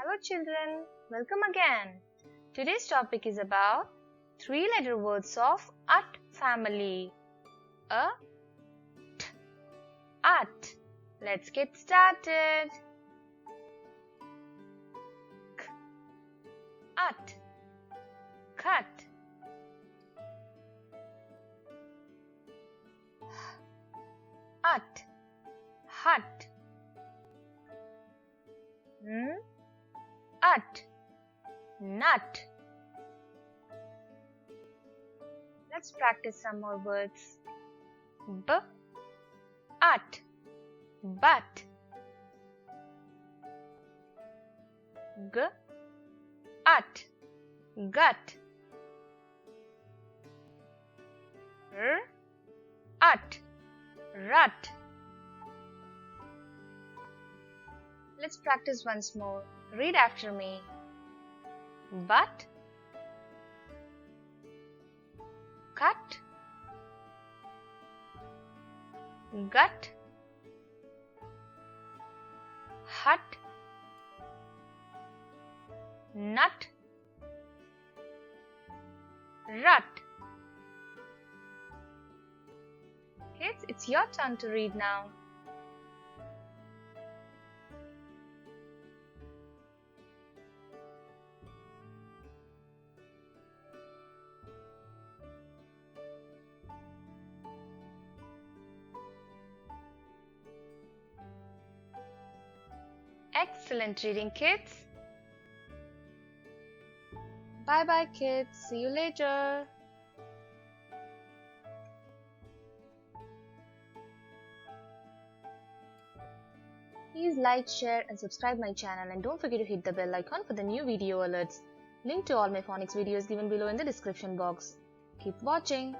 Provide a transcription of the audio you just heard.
Hello children, welcome again. Today's topic is about three-letter words of at family. At. Let's get started. K. At. Cut. At. Hut. At. Nut. Let's practice some more words. B. At. But. G. At. Gut. R. At. Rut. Let's practice once more. Read after me. But. Cut. Gut. Hut. Nut. Rut. Kids, it's your turn to read now. Excellent reading, kids. Bye-bye, kids. See you later. Please like, share and subscribe my channel and don't forget to hit the bell icon for the new video alerts. Link to all my phonics videos given below in the description box. Keep watching.